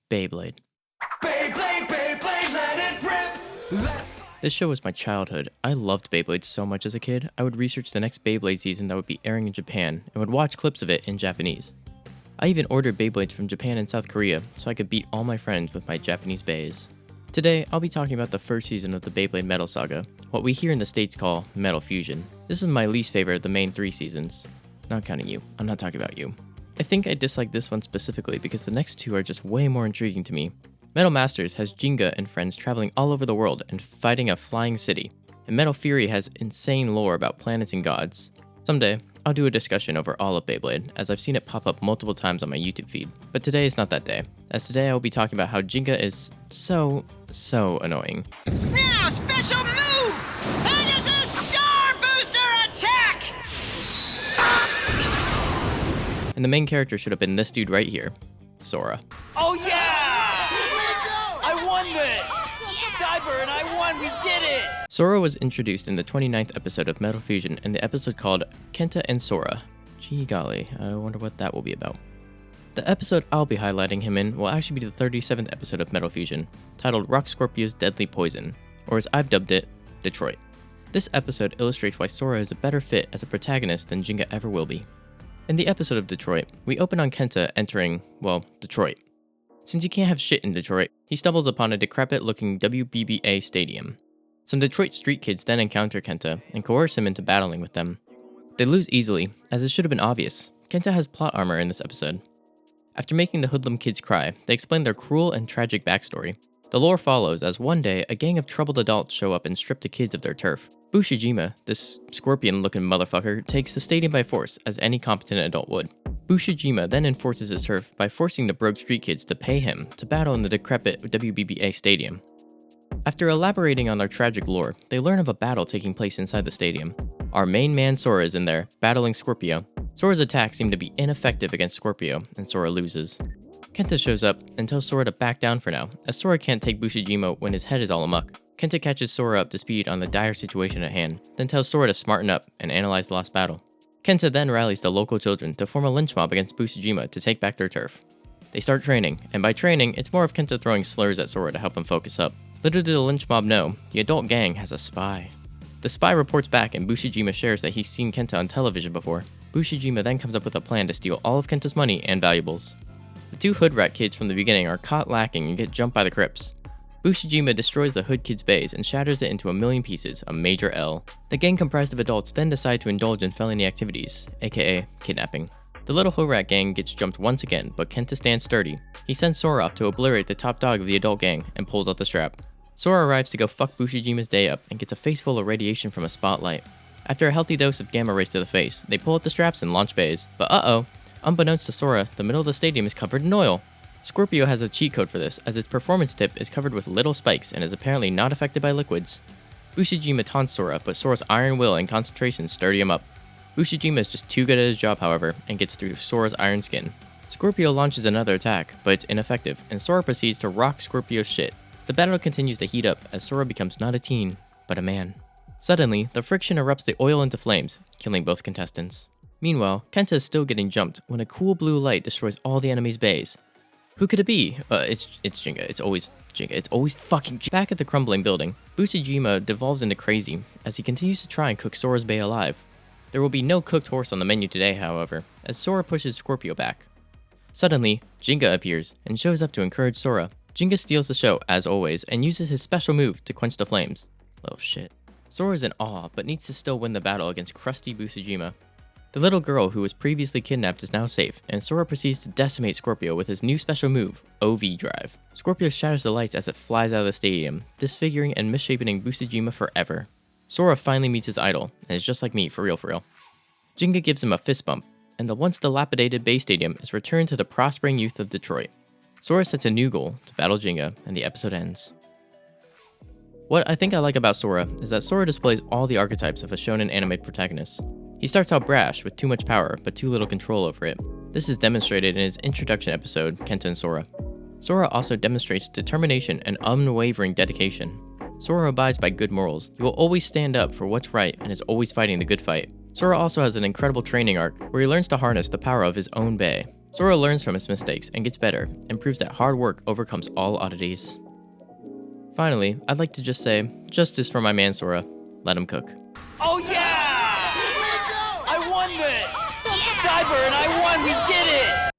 Beyblade. Beyblade, Beyblade, let it rip! This show was my childhood. I loved Beyblade so much as a kid, I would research the next Beyblade season that would be airing in Japan and would watch clips of it in Japanese. I even ordered Beyblades from Japan and South Korea so I could beat all my friends with my Japanese beys. Today, I'll be talking about the first season of the Beyblade Metal Saga, what we here in the States call Metal Fusion. This is my least favorite of the main 3 seasons. Not counting you, I'm not talking about you. I think I dislike this one specifically because the next 2 are just way more intriguing to me. Metal Masters has Gingka and friends traveling all over the world and fighting a flying city, and Metal Fury has insane lore about planets and gods. Someday, I'll do a discussion over all of Beyblade, as I've seen it pop up multiple times on my YouTube feed. But today is not that day, as today I will be talking about how Gingka is so annoying. Now, special move! Pegasus Star Booster attack! And the main character should have been this dude right here, Sora. Oh yeah! I won this! Cyber and I won, we did it! Sora was introduced in the 29th episode of Metal Fusion in the episode called Kenta and Sora. Gee golly, I wonder what that will be about. The episode I'll be highlighting him in will actually be the 37th episode of Metal Fusion, titled Rock Scorpio's Deadly Poison, or as I've dubbed it, Detroit. This episode illustrates why Sora is a better fit as a protagonist than Gingka ever will be. In the episode of Detroit, we open on Kenta entering, well, Detroit. Since he can't have shit in Detroit, he stumbles upon a decrepit-looking WBBA stadium. Some Detroit street kids then encounter Kenta and coerce him into battling with them. They lose easily, as it should have been obvious. Kenta has plot armor in this episode. After making the hoodlum kids cry, they explain their cruel and tragic backstory. The lore follows as one day, a gang of troubled adults show up and strip the kids of their turf. Bushijima, this scorpion-looking motherfucker, takes the stadium by force, as any competent adult would. Bushijima then enforces his turf by forcing the broke street kids to pay him to battle in the decrepit WBBA stadium. After elaborating on their tragic lore, they learn of a battle taking place inside the stadium. Our main man Sora is in there, battling Scorpio. Sora's attacks seem to be ineffective against Scorpio, and Sora loses. Kenta shows up and tells Sora to back down for now, as Sora can't take Bushijima when his head is all amuck. Kenta catches Sora up to speed on the dire situation at hand, then tells Sora to smarten up and analyze the lost battle. Kenta then rallies the local children to form a lynch mob against Bushijima to take back their turf. They start training, and by training, it's more of Kenta throwing slurs at Sora to help him focus up. Little did the lynch mob know, the adult gang has a spy. The spy reports back and Bushijima shares that he's seen Kenta on television before. Bushijima then comes up with a plan to steal all of Kenta's money and valuables. The 2 hood rat kids from the beginning are caught lacking and get jumped by the Crips. Bushijima destroys the hood kids' base and shatters it into a million pieces, a major L. The gang comprised of adults then decide to indulge in felony activities, aka kidnapping. The little hood rat gang gets jumped once again, but Kenta stands sturdy. He sends Sora off to obliterate the top dog of the adult gang and pulls out the strap. Sora arrives to go fuck Bushijima's day up and gets a face full of radiation from a spotlight. After a healthy dose of gamma rays to the face, they pull out the straps and launch beys. But unbeknownst to Sora, the middle of the stadium is covered in oil. Scorpio has a cheat code for this, as its performance tip is covered with little spikes and is apparently not affected by liquids. Bushijima taunts Sora, but Sora's iron will and concentration sturdy him up. Bushijima is just too good at his job, however, and gets through Sora's iron skin. Scorpio launches another attack, but it's ineffective, and Sora proceeds to rock Scorpio's shit. The battle continues to heat up as Sora becomes not a teen, but a man. Suddenly, the friction erupts the oil into flames, killing both contestants. Meanwhile, Kenta is still getting jumped when a cool blue light destroys all the enemy's bays. Who could it be? It's Gingka. It's always Gingka. It's always fucking Gingka. Back at the crumbling building, Bushijima devolves into crazy as he continues to try and cook Sora's bay alive. There will be no cooked horse on the menu today, however, as Sora pushes Scorpio back. Suddenly, Gingka appears and shows up to encourage Sora. Gingka steals the show, as always, and uses his special move to quench the flames. Little shit. Sora is in awe, but needs to still win the battle against crusty Bushijima. The little girl who was previously kidnapped is now safe, and Sora proceeds to decimate Scorpio with his new special move, OV Drive. Scorpio shatters the lights as it flies out of the stadium, disfiguring and misshapening Bushijima forever. Sora finally meets his idol, and is just like me, for real. Gingka gives him a fist bump, and the once dilapidated Bay Stadium is returned to the prospering youth of Detroit. Sora sets a new goal, to battle Gingka, and the episode ends. What I think I like about Sora is that Sora displays all the archetypes of a shonen anime protagonist. He starts out brash, with too much power, but too little control over it. This is demonstrated in his introduction episode, Kenta and Sora. Sora also demonstrates determination and unwavering dedication. Sora abides by good morals. He will always stand up for what's right and is always fighting the good fight. Sora also has an incredible training arc where he learns to harness the power of his own Bay. Sora learns from his mistakes and gets better, and proves that hard work overcomes all oddities. Finally, I'd like to just say, justice for my man Sora. Let him cook. Oh yeah! I won this! Cyber and I won! We did it!